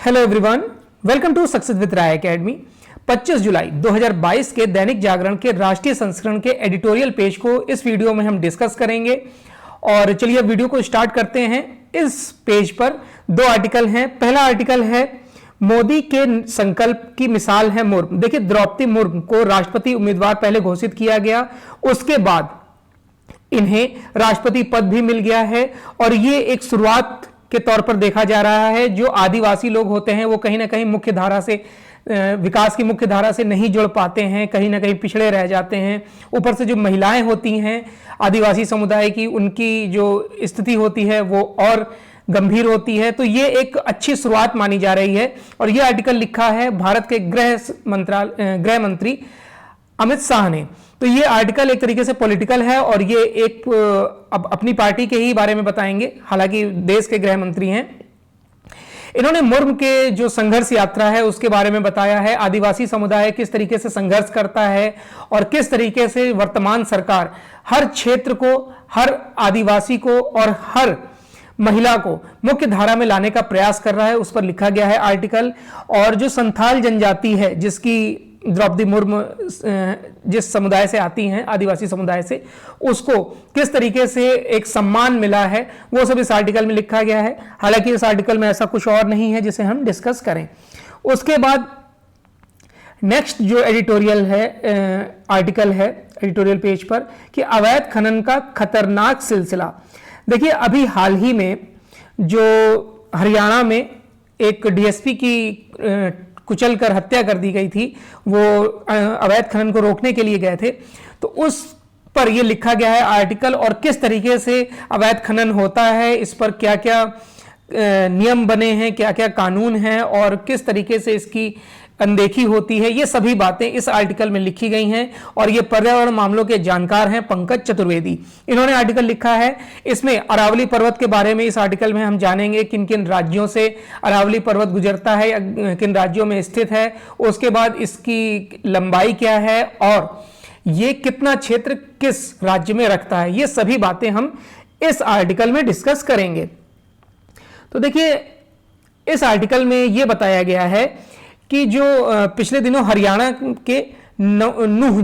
Hello everyone, welcome to success with Rai academy. 25 जुलाई 2022 के दैनिक जागरण के राष्ट्रीय संस्करण के एडिटोरियल पेज को इस वीडियो में हम डिस्कस करेंगे। और चलिए वीडियो को स्टार्ट करते हैं। इस पेज पर दो आर्टिकल हैं। पहला आर्टिकल है मोदी के संकल्प की मिसाल है मुर्मू। देखिए, द्रौपदी मुर्मू को राष्ट्रपति उम्मीदवार पहले घोषित किया गया, उसके बाद इन्हें राष्ट्रपति पद भी मिल गया है और ये एक शुरुआत के तौर पर देखा जा रहा है। जो आदिवासी लोग होते हैं वो कहीं ना कहीं मुख्य धारा से, विकास की मुख्य धारा से नहीं जुड़ पाते हैं, कहीं ना कहीं पिछड़े रह जाते हैं। ऊपर से जो महिलाएं होती हैं आदिवासी समुदाय की, उनकी जो स्थिति होती है वो और गंभीर होती है। तो ये एक अच्छी शुरुआत मानी जा रही है। और ये आर्टिकल लिखा है भारत के गृह मंत्री अमित शाह ने। तो ये आर्टिकल एक तरीके से पॉलिटिकल है और ये एक अब अपनी पार्टी के ही बारे में बताएंगे, हालांकि देश के गृह मंत्री हैं। इन्होंने मुर्मू के जो संघर्ष यात्रा है उसके बारे में बताया है। आदिवासी समुदाय किस तरीके से संघर्ष करता है और किस तरीके से वर्तमान सरकार हर क्षेत्र को, हर आदिवासी को और हर महिला को मुख्य धारा में लाने का प्रयास कर रहा है, उस पर लिखा गया है आर्टिकल। और जो संथाल जनजाति है, जिसकी द्रौपदी मुर्मू जिस समुदाय से आती हैं, आदिवासी समुदाय से, उसको किस तरीके से एक सम्मान मिला है वो सब इस आर्टिकल में लिखा गया है। हालांकि इस आर्टिकल में ऐसा कुछ और नहीं है जिसे हम डिस्कस करें। उसके बाद नेक्स्ट जो एडिटोरियल है आर्टिकल है एडिटोरियल पेज पर कि अवैध खनन का खतरनाक सिलसिला। देखिए, अभी हाल ही में जो हरियाणा में एक डीएसपी की कुचल कर हत्या कर दी गई थी, वो अवैध खनन को रोकने के लिए गए थे, तो उस पर ये लिखा गया है आर्टिकल। और किस तरीके से अवैध खनन होता है, इस पर क्या क्या नियम बने हैं, क्या क्या कानून हैं और किस तरीके से इसकी अनदेखी होती है, ये सभी बातें इस आर्टिकल में लिखी गई हैं। और ये पर्यावरण मामलों के जानकार हैं पंकज चतुर्वेदी, इन्होंने आर्टिकल लिखा है। इसमें अरावली पर्वत के बारे में इस आर्टिकल में हम जानेंगे, किन किन राज्यों से अरावली पर्वत गुजरता है या किन राज्यों में स्थित है, उसके बाद इसकी लंबाई क्या है और ये कितना क्षेत्र किस राज्य में रखता है, ये सभी बातें हम इस आर्टिकल में डिस्कस करेंगे। तो देखिए, इस आर्टिकल में यह बताया गया है कि जो पिछले दिनों हरियाणा के नूह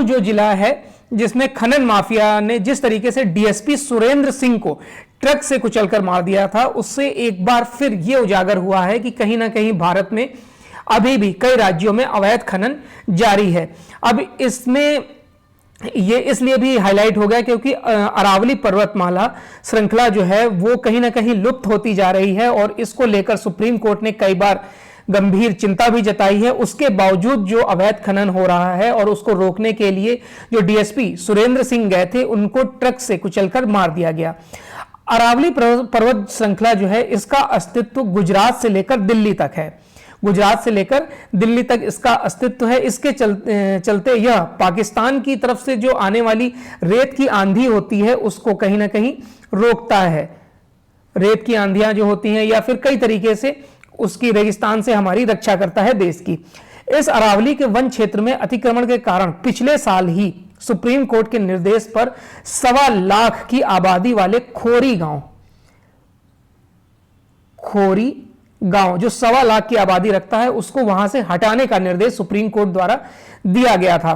जो जिला है, जिसमें खनन माफिया ने जिस तरीके से डीएसपी सुरेंद्र सिंह को ट्रक से कुचलकर मार दिया था, उससे एक बार फिर यह उजागर हुआ है कि कहीं ना कहीं भारत में अभी भी कई राज्यों में अवैध खनन जारी है। अब इसमें ये इसलिए भी हाईलाइट हो गया क्योंकि अरावली पर्वतमाला श्रृंखला जो है वो कहीं ना कहीं लुप्त होती जा रही है और इसको लेकर सुप्रीम कोर्ट ने कई बार गंभीर चिंता भी जताई है। उसके बावजूद जो अवैध खनन हो रहा है और उसको रोकने के लिए जो डीएसपी सुरेंद्र सिंह गए थे, उनको ट्रक से कुचलकर मार दिया गया। अरावली पर्वत श्रृंखला जो है, इसका अस्तित्व गुजरात से लेकर दिल्ली तक है। गुजरात से लेकर दिल्ली तक इसका अस्तित्व है। इसके चलते यह पाकिस्तान की तरफ से जो आने वाली रेत की आंधी होती है उसको कहीं ना कहीं रोकता है। रेत की आंधियां जो होती हैं या फिर कई तरीके से उसकी रेगिस्तान से हमारी रक्षा करता है देश की। इस अरावली के वन क्षेत्र में अतिक्रमण के कारण पिछले साल ही सुप्रीम कोर्ट के निर्देश पर 1.25 लाख की आबादी वाले खोरी गांव जो 1.25 लाख की आबादी रखता है, उसको वहां से हटाने का निर्देश सुप्रीम कोर्ट द्वारा दिया गया था।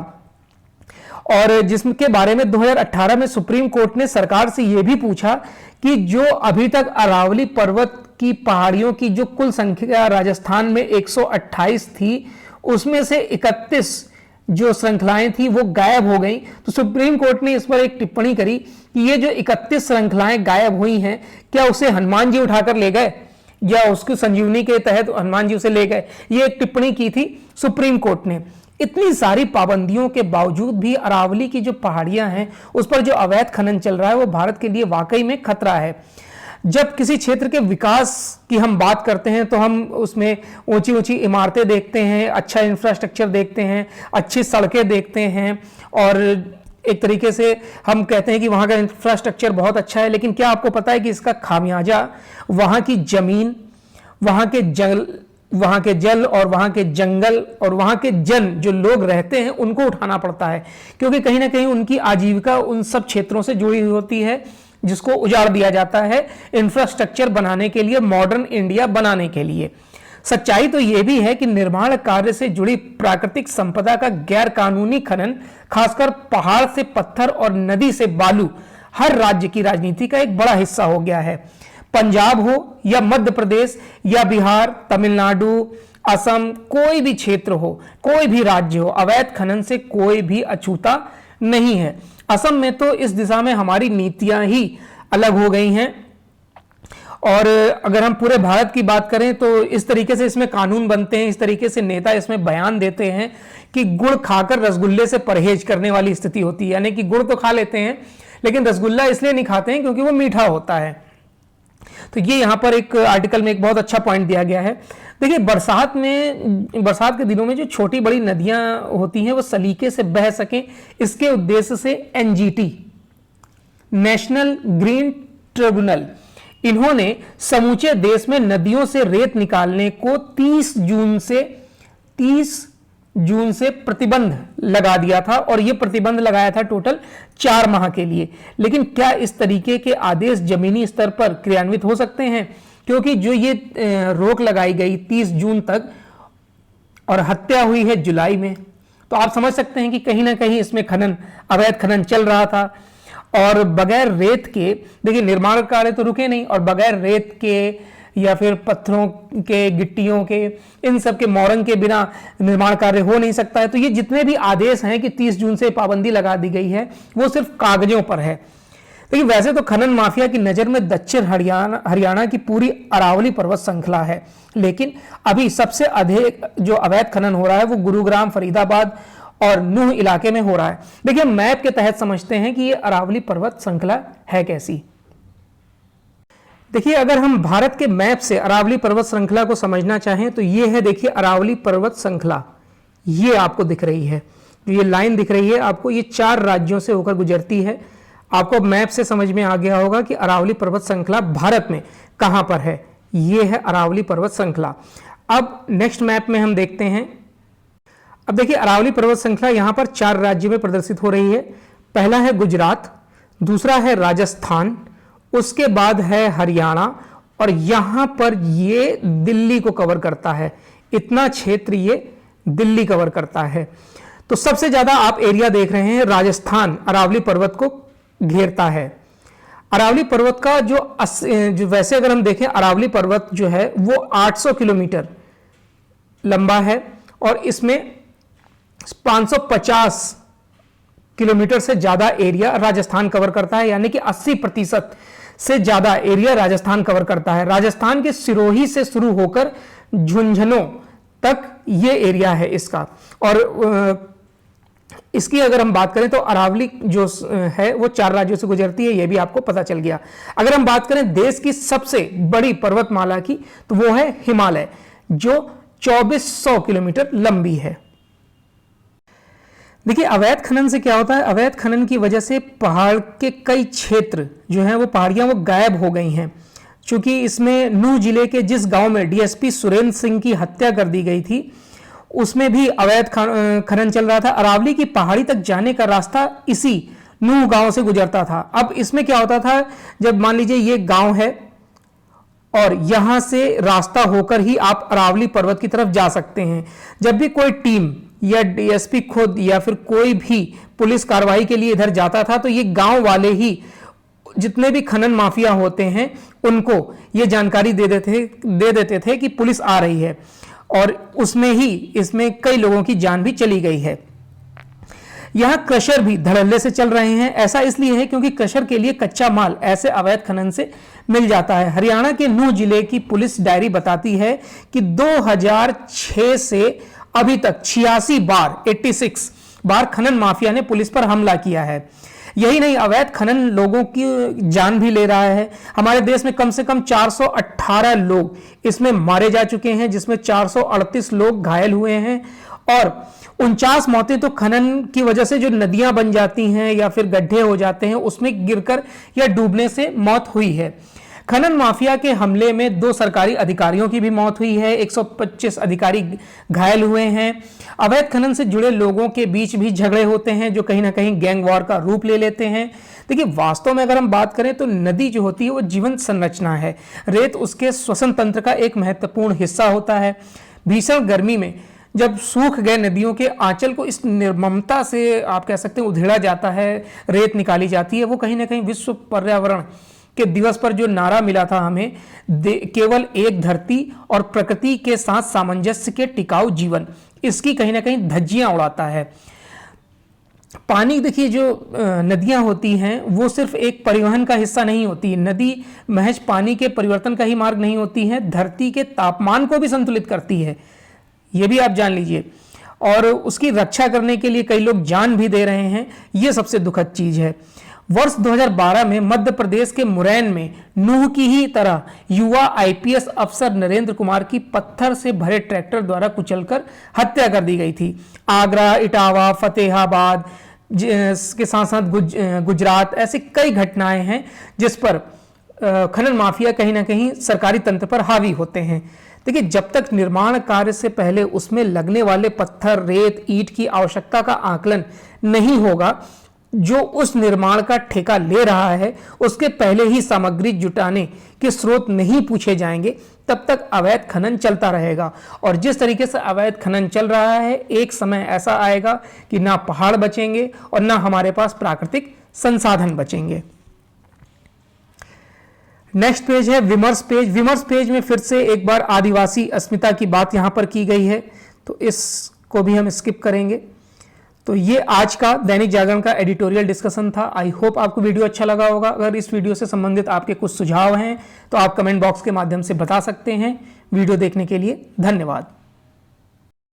और जिसके बारे में 2018 में सुप्रीम कोर्ट ने सरकार से यह भी पूछा कि जो अभी तक अरावली पर्वत की पहाड़ियों की जो कुल संख्या राजस्थान में 128 थी, उसमें से 31 जो श्रृंखलाएं थी वो गायब हो गई। तो सुप्रीम कोर्ट ने इस पर एक टिप्पणी करी कि ये जो 31 श्रृंखलाएं गायब हुई हैं, क्या उसे हनुमान जी उठाकर ले गए या उसकी संजीवनी के तहत हनुमान जी उसे ले गए, ये एक टिप्पणी की थी सुप्रीम कोर्ट ने। इतनी सारी पाबंदियों के बावजूद भी अरावली की जो पहाड़ियां हैं उस पर जो अवैध खनन चल रहा है वो भारत के लिए वाकई में खतरा है। जब किसी क्षेत्र के विकास की हम बात करते हैं तो हम उसमें ऊंची ऊंची इमारतें देखते हैं, अच्छा इंफ्रास्ट्रक्चर देखते हैं, अच्छी सड़कें देखते हैं और एक तरीके से हम कहते हैं कि वहाँ का इंफ्रास्ट्रक्चर बहुत अच्छा है। लेकिन क्या आपको पता है कि इसका खामियाजा वहाँ की जमीन, वहाँ के जल और वहाँ के जंगल और वहाँ के जन जो लोग रहते हैं उनको उठाना पड़ता है, क्योंकि कहीं ना कहीं उनकी आजीविका उन सब क्षेत्रों से जुड़ी हुई होती है जिसको उजाड़ दिया जाता है इंफ्रास्ट्रक्चर बनाने के लिए, मॉडर्न इंडिया बनाने के लिए। सच्चाई तो यह भी है कि निर्माण कार्य से जुड़ी प्राकृतिक संपदा का गैर कानूनी खनन, खासकर पहाड़ से पत्थर और नदी से बालू, हर राज्य की राजनीति का एक बड़ा हिस्सा हो गया है। पंजाब हो या मध्य प्रदेश या बिहार, तमिलनाडु, असम, कोई भी क्षेत्र हो, कोई भी राज्य हो, अवैध खनन से कोई भी अछूता नहीं है। असम में तो इस दिशा में हमारी नीतियां ही अलग हो गई हैं, और अगर हम पूरे भारत की बात करें तो इस तरीके से इसमें कानून बनते हैं, इस तरीके से नेता इसमें बयान देते हैं कि गुड़ खाकर रसगुल्ले से परहेज करने वाली स्थिति होती है। यानी कि गुड़ तो खा लेते हैं लेकिन रसगुल्ला इसलिए नहीं खाते हैं क्योंकि वो मीठा होता है। तो ये यहाँ पर एक आर्टिकल में एक बहुत अच्छा पॉइंट दिया गया है। देखिए, बरसात के दिनों में जो छोटी बड़ी नदियां होती हैं वो सलीके से बह सकें, इसके उद्देश्य से एनजीटी, नेशनल ग्रीन ट्रिब्यूनल, इन्होंने समूचे देश में नदियों से रेत निकालने को 30 जून से प्रतिबंध लगा दिया था, और यह प्रतिबंध लगाया था टोटल 4 माह के लिए। लेकिन क्या इस तरीके के आदेश जमीनी स्तर पर क्रियान्वित हो सकते हैं? क्योंकि जो ये रोक लगाई गई 30 जून तक और हत्या हुई है जुलाई में, तो आप समझ सकते हैं कि कहीं ना कहीं इसमें अवैध खनन चल रहा था। और बगैर रेत के, देखिए, निर्माण कार्य तो रुके नहीं, और बगैर रेत के या फिर पत्थरों के, गिट्टियों के, इन सब के मौरंग के बिना निर्माण कार्य हो नहीं सकता है। तो ये जितने भी आदेश हैं कि 30 जून से पाबंदी लगा दी गई है, वो सिर्फ कागजों पर है। लेकिन वैसे तो खनन माफिया की नजर में दक्षिण हरियाणा की पूरी अरावली पर्वत श्रृंखला है, लेकिन अभी सबसे अधिक जो अवैध खनन हो रहा है वो गुरुग्राम, फरीदाबाद और नूह इलाके में हो रहा है। देखिए, मैप के तहत समझते हैं कि ये अरावली पर्वत श्रृंखला है कैसी। देखिए, अगर हम भारत के मैप से अरावली पर्वत श्रृंखला को समझना चाहें तो ये है, देखिए, अरावली पर्वत श्रृंखला, ये आपको दिख रही है, जो ये लाइन दिख रही है आपको, ये 4 राज्यों से होकर गुजरती है। आपको मैप से समझ में आ गया होगा कि अरावली पर्वत श्रृंखला भारत में कहां पर है। ये है अरावली पर्वत श्रृंखला। अब नेक्स्ट मैप में हम देखते हैं। अब देखिए, अरावली पर्वत श्रृंखला यहां पर 4 राज्यों में प्रदर्शित हो रही है। पहला है गुजरात, दूसरा है राजस्थान, उसके बाद है हरियाणा, और यहां पर ये दिल्ली को कवर करता है। इतना क्षेत्र ये दिल्ली कवर करता है। तो सबसे ज्यादा आप एरिया देख रहे हैं, राजस्थान अरावली पर्वत को घेरता है। अरावली पर्वत का जो वैसे अगर हम देखें, अरावली पर्वत जो है वो 800 किलोमीटर लंबा है, और इसमें 550 किलोमीटर से ज्यादा एरिया राजस्थान कवर करता है। यानी कि 80% से ज्यादा एरिया राजस्थान कवर करता है। राजस्थान के सिरोही से शुरू होकर झुंझुनू तक ये एरिया है इसका। और इसकी अगर हम बात करें तो अरावली जो है वो 4 राज्यों से गुजरती है, ये भी आपको पता चल गया। अगर हम बात करें देश की सबसे बड़ी पर्वतमाला की, तो वो है हिमालय, जो 2400 किलोमीटर लंबी है। देखिए, अवैध खनन से क्या होता है, अवैध खनन की वजह से पहाड़ के कई क्षेत्र जो हैं वो पहाड़ियां वो गायब हो गई हैं। चूंकि इसमें नूह जिले के जिस गांव में डीएसपी सुरेंद्र सिंह की हत्या कर दी गई थी, उसमें भी अवैध खनन चल रहा था। अरावली की पहाड़ी तक जाने का रास्ता इसी नूह गांव से गुजरता था। अब इसमें क्या होता था, जब मान लीजिए ये गांव है और यहां से रास्ता होकर ही आप अरावली पर्वत की तरफ जा सकते हैं। जब भी कोई टीम या डीएसपी खुद या फिर कोई भी पुलिस कार्रवाई के लिए इधर जाता था, तो ये गांव वाले ही, जितने भी खनन माफिया होते हैं, उनको ये जानकारी दे देते थे कि पुलिस आ रही है, और उसमें ही इसमें कई लोगों की जान भी चली गई है। यहां क्रशर भी धड़ल्ले से चल रहे हैं। ऐसा इसलिए है क्योंकि क्रशर के लिए कच्चा माल ऐसे अवैध खनन से मिल जाता है। हरियाणा के नूह जिले की पुलिस डायरी बताती है कि 2006 से अभी तक 86 बार खनन माफिया ने पुलिस पर हमला किया है। यही नहीं, अवैध खनन लोगों की जान भी ले रहा है। हमारे देश में कम से कम 418 लोग इसमें मारे जा चुके हैं, जिसमें 438 लोग घायल हुए हैं, और 49 मौतें तो खनन की वजह से जो नदियां बन जाती हैं या फिर गड्ढे हो जाते हैं उसमें गिरकर या डूबने से मौत हुई है। खनन माफिया के हमले में 2 सरकारी अधिकारियों की भी मौत हुई है, 125 अधिकारी घायल हुए हैं। अवैध खनन से जुड़े लोगों के बीच भी झगड़े होते हैं जो कहीं ना कहीं गैंग वॉर का रूप ले लेते हैं। देखिए, वास्तव में अगर हम बात करें तो नदी जो होती है वो जीवंत संरचना है। रेत उसके श्वसन तंत्र का एक महत्वपूर्ण हिस्सा होता है। भीषण गर्मी में जब सूख गए नदियों के आंचल को इस निर्ममता से आप कह सकते हैं उधेड़ा जाता है, रेत निकाली जाती है, वो कहीं ना कहीं विश्व पर्यावरण के दिवस पर जो नारा मिला था हमें, केवल एक धरती और प्रकृति के साथ सामंजस्य के टिकाऊ जीवन, इसकी कहीं ना कहीं धज्जियां उड़ाता है। पानी, देखिए, जो नदियां होती हैं वो सिर्फ एक परिवहन का हिस्सा नहीं होती। नदी महज पानी के परिवर्तन का ही मार्ग नहीं होती है, धरती के तापमान को भी संतुलित करती है, ये भी आप जान लीजिए। और उसकी रक्षा करने के लिए कई लोग जान भी दे रहे हैं, ये सबसे दुखद चीज है। वर्ष 2012 में मध्य प्रदेश के मुरैन में नूह की ही तरह युवा आईपीएस अफसर नरेंद्र कुमार की पत्थर से भरे ट्रैक्टर द्वारा कुचलकर हत्या कर दी गई थी। आगरा, इटावा, फतेहाबाद के साथ साथ गुजरात, ऐसी कई घटनाएं हैं जिस पर खनन माफिया कहीं ना कहीं सरकारी तंत्र पर हावी होते हैं। देखिए, जब तक निर्माण कार्य से पहले उसमें लगने वाले पत्थर, रेत, ईंट की आवश्यकता का आकलन नहीं होगा, जो उस निर्माण का ठेका ले रहा है उसके पहले ही सामग्री जुटाने के स्रोत नहीं पूछे जाएंगे, तब तक अवैध खनन चलता रहेगा। और जिस तरीके से अवैध खनन चल रहा है, एक समय ऐसा आएगा कि ना पहाड़ बचेंगे और ना हमारे पास प्राकृतिक संसाधन बचेंगे। नेक्स्ट पेज है विमर्श पेज। विमर्श पेज में फिर से एक बार आदिवासी अस्मिता की बात यहां पर की गई है, तो इसको भी हम स्किप करेंगे। तो ये आज का दैनिक जागरण का एडिटोरियल डिस्कशन था। आई होप आपको वीडियो अच्छा लगा होगा। अगर इस वीडियो से संबंधित आपके कुछ सुझाव हैं तो आप कमेंट बॉक्स के माध्यम से बता सकते हैं। वीडियो देखने के लिए धन्यवाद।